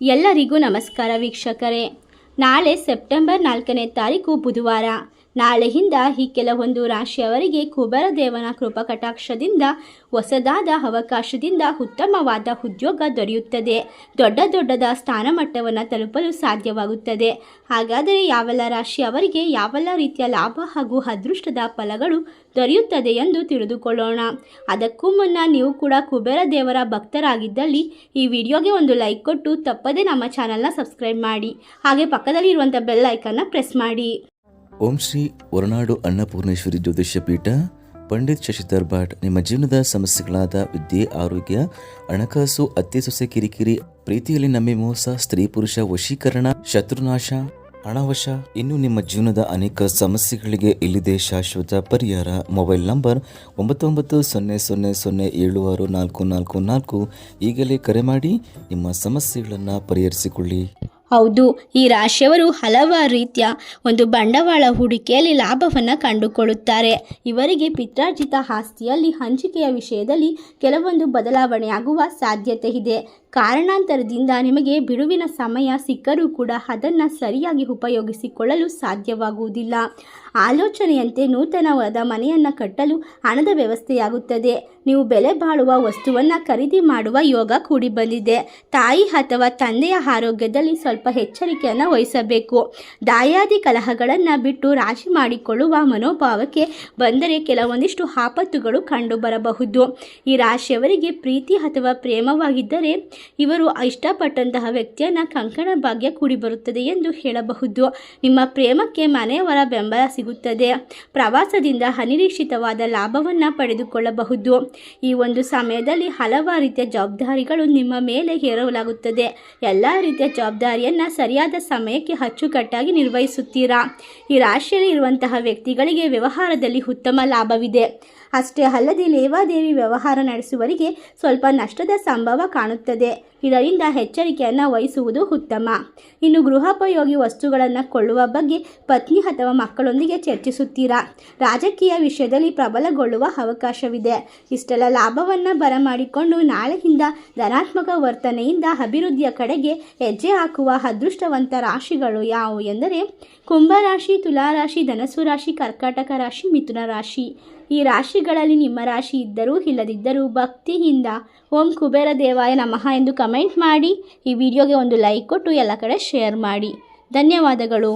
ಎಲ್ಲರಿಗೂ ನಮಸ್ಕಾರ ವೀಕ್ಷಕರೇ. ನಾಳೆ ಸೆಪ್ಟೆಂಬರ್ 4ನೇ ತಾರೀಕು ಬುಧವಾರ. ನಾಳೆಯಿಂದ ಈ ಕೆಲವೊಂದು ರಾಶಿಯವರಿಗೆ ಕುಬೇರ ದೇವನ ಕೃಪಕಟಾಕ್ಷದಿಂದ ಹೊಸದಾದ ಅವಕಾಶದಿಂದ ಉತ್ತಮವಾದ ಉದ್ಯೋಗ ದೊರೆಯುತ್ತದೆ. ದೊಡ್ಡದ ಸ್ಥಾನಮಟ್ಟವನ್ನು ತಲುಪಲು ಸಾಧ್ಯವಾಗುತ್ತದೆ. ಹಾಗಾದರೆ ಯಾವೆಲ್ಲ ರಾಶಿಯವರಿಗೆ ಯಾವೆಲ್ಲ ರೀತಿಯ ಲಾಭ ಹಾಗೂ ಅದೃಷ್ಟದ ಫಲಗಳು ದೊರೆಯುತ್ತದೆ ಎಂದು ತಿಳಿದುಕೊಳ್ಳೋಣ. ಅದಕ್ಕೂ ಮುನ್ನ ನೀವು ಕೂಡ ಕುಬೇರ ದೇವರ ಭಕ್ತರಾಗಿದ್ದಲ್ಲಿ ಈ ವಿಡಿಯೋಗೆ ಒಂದು ಲೈಕ್ ಕೊಟ್ಟು ತಪ್ಪದೇ ನಮ್ಮ ಚಾನಲ್ನ ಸಬ್ಸ್ಕ್ರೈಬ್ ಮಾಡಿ. ಹಾಗೆ ಪಕ್ಕದಲ್ಲಿ ಇರುವಂಥ ಬೆಲ್ ಐಕನ್ನ ಪ್ರೆಸ್ ಮಾಡಿ. ಓಂ ಶ್ರೀ ಹೊರನಾಡು ಅನ್ನಪೂರ್ಣೇಶ್ವರಿ ಜ್ಯೋತಿಷ್ಯ ಪೀಠ, ಪಂಡಿತ್ ಶಶಿಧರ್ ಭಟ್. ನಿಮ್ಮ ಜೀವನದ ಸಮಸ್ಯೆಗಳಾದ ವಿದ್ಯೆ, ಆರೋಗ್ಯ, ಹಣಕಾಸು, ಅತ್ತೆ ಸೊಸೆ ಕಿರಿಕಿರಿ, ಪ್ರೀತಿಯಲ್ಲಿ ನಂಬಿ ಮೋಸ, ಸ್ತ್ರೀ ಪುರುಷ ವಶೀಕರಣ, ಶತ್ರುನಾಶ, ಹಣವಶ, ಇನ್ನು ನಿಮ್ಮ ಜೀವನದ ಅನೇಕ ಸಮಸ್ಯೆಗಳಿಗೆ ಇಲ್ಲಿದೆ ಶಾಶ್ವತ ಪರಿಹಾರ. Mobile number 9900076444. ಈಗಲೇ ಕರೆ ಮಾಡಿ ನಿಮ್ಮ ಸಮಸ್ಯೆಗಳನ್ನು ಪರಿಹರಿಸಿಕೊಳ್ಳಿ. ಹೌದು, ಈ ರಾಶಿಯವರು ಹಲವಾರು ರೀತಿಯ ಒಂದು ಬಂಡವಾಳ ಹೂಡಿಕೆಯಲ್ಲಿ ಲಾಭವನ್ನು ಕಂಡುಕೊಳ್ಳುತ್ತಾರೆ. ಇವರಿಗೆ ಪಿತ್ರಾರ್ಜಿತ ಆಸ್ತಿಯಲ್ಲಿ ಹಂಚಿಕೆಯ ವಿಷಯದಲ್ಲಿ ಕೆಲವೊಂದು ಬದಲಾವಣೆಯಾಗುವ ಸಾಧ್ಯತೆ ಇದೆ. ಕಾರಣಾಂತರದಿಂದ ನಿಮಗೆ ಬಿಡುವಿನ ಸಮಯ ಸಿಕ್ಕರೂ ಕೂಡ ಅದನ್ನು ಸರಿಯಾಗಿ ಉಪಯೋಗಿಸಿಕೊಳ್ಳಲು ಸಾಧ್ಯವಾಗುವುದಿಲ್ಲ. ಆಲೋಚನೆಯಂತೆ ನೂತನವಾದ ಮನೆಯನ್ನು ಕಟ್ಟಲು ಹಣದ ವ್ಯವಸ್ಥೆಯಾಗುತ್ತದೆ. ನೀವು ಬೆಲೆ ಬಾಳುವ ವಸ್ತುವನ್ನು ಖರೀದಿ ಮಾಡುವ ಯೋಗ ಕೂಡಿ ಬಂದಿದೆ. ತಾಯಿ ಅಥವಾ ತಂದೆಯ ಆರೋಗ್ಯದಲ್ಲಿ ಸ್ವಲ್ಪ ಎಚ್ಚರಿಕೆಯನ್ನು ವಹಿಸಬೇಕು. ದಾಯಾದಿ ಕಲಹಗಳನ್ನು ಬಿಟ್ಟು ರಾಶಿ ಮಾಡಿಕೊಳ್ಳುವ ಮನೋಭಾವಕ್ಕೆ ಬಂದರೆ ಕೆಲವೊಂದಿಷ್ಟು ಆಪತ್ತುಗಳು ಕಂಡುಬರಬಹುದು. ಈ ರಾಶಿಯವರಿಗೆ ಪ್ರೀತಿ ಅಥವಾ ಪ್ರೇಮವಾಗಿದ್ದರೆ ಇವರು ಇಷ್ಟಪಟ್ಟಂತಹ ವ್ಯಕ್ತಿಯನ್ನು ಕಂಕಣ ಭಾಗ್ಯ ಕೂಡಿ ಬರುತ್ತದೆ ಎಂದು ಹೇಳಬಹುದು. ನಿಮ್ಮ ಪ್ರೇಮಕ್ಕೆ ಮನೆಯವರ ಬೆಂಬಲ ಸಿಗುತ್ತದೆ. ಪ್ರವಾಸದಿಂದ ಅನಿರೀಕ್ಷಿತವಾದ ಲಾಭವನ್ನು ಪಡೆದುಕೊಳ್ಳಬಹುದು. ಈ ಒಂದು ಸಮಯದಲ್ಲಿ ಹಲವಾರು ರೀತಿಯ ಜವಾಬ್ದಾರಿಗಳು ನಿಮ್ಮ ಮೇಲೆ ಹೇರಲಾಗುತ್ತದೆ. ಎಲ್ಲ ರೀತಿಯ ಜವಾಬ್ದಾರಿಯನ್ನು ಸರಿಯಾದ ಸಮಯಕ್ಕೆ ಅಚ್ಚುಕಟ್ಟಾಗಿ ನಿರ್ವಹಿಸುತ್ತೀರಾ. ಈ ರಾಶಿಯಲ್ಲಿ ಇರುವಂತಹ ವ್ಯಕ್ತಿಗಳಿಗೆ ವ್ಯವಹಾರದಲ್ಲಿ ಉತ್ತಮ ಲಾಭವಿದೆ. ಅಷ್ಟೇ ಅಲ್ಲದೆ ಲೇವಾದೇವಿ ವ್ಯವಹಾರ ನಡೆಸುವವರಿಗೆ ಸ್ವಲ್ಪ ನಷ್ಟದ ಸಂಭವ ಕಾಣುತ್ತದೆ. ಇದರಿಂದ ಎಚ್ಚರಿಕೆಯನ್ನು ವಹಿಸುವುದು ಉತ್ತಮ. ಇನ್ನು ಗೃಹೋಪಯೋಗಿ ವಸ್ತುಗಳನ್ನು ಕೊಳ್ಳುವ ಬಗ್ಗೆ ಪತ್ನಿ ಅಥವಾ ಮಕ್ಕಳೊಂದಿಗೆ ಚರ್ಚಿಸುತ್ತೀರಾ. ರಾಜಕೀಯ ವಿಷಯದಲ್ಲಿ ಪ್ರಬಲಗೊಳ್ಳುವ ಅವಕಾಶವಿದೆ. ಇಷ್ಟೆಲ್ಲ ಲಾಭವನ್ನು ಬರಮಾಡಿಕೊಂಡು ನಾಳೆಯಿಂದ ಧನಾತ್ಮಕ ವರ್ತನೆಯಿಂದ ಅಭಿವೃದ್ಧಿಯ ಕಡೆಗೆ ಹೆಜ್ಜೆ ಹಾಕುವ ಅದೃಷ್ಟವಂತ ರಾಶಿಗಳು ಯಾವುವು ಎಂದರೆ ಕುಂಭರಾಶಿ, ತುಲಾರಾಶಿ, ಧನಸ್ಸು ರಾಶಿ, ಕರ್ಕಾಟಕ ರಾಶಿ, ಮಿಥುನ ರಾಶಿ. ಈ ರಾಶಿಗಳಲ್ಲಿ ನಿಮ್ಮ ರಾಶಿ ಇದ್ದರೂ ಇಲ್ಲದಿದ್ದರೂ ಭಕ್ತಿಯಿಂದ ಓಂ ಕುಬೇರ ದೇವಾಯ ನಮಃ ಎಂದು ಕಮೆಂಟ್ ಮಾಡಿ. ಈ ವಿಡಿಯೋಗೆ ಒಂದು ಲೈಕ್ ಕೊಟ್ಟು ಎಲ್ಲ ಕಡೆ ಶೇರ್ ಮಾಡಿ. ಧನ್ಯವಾದಗಳು.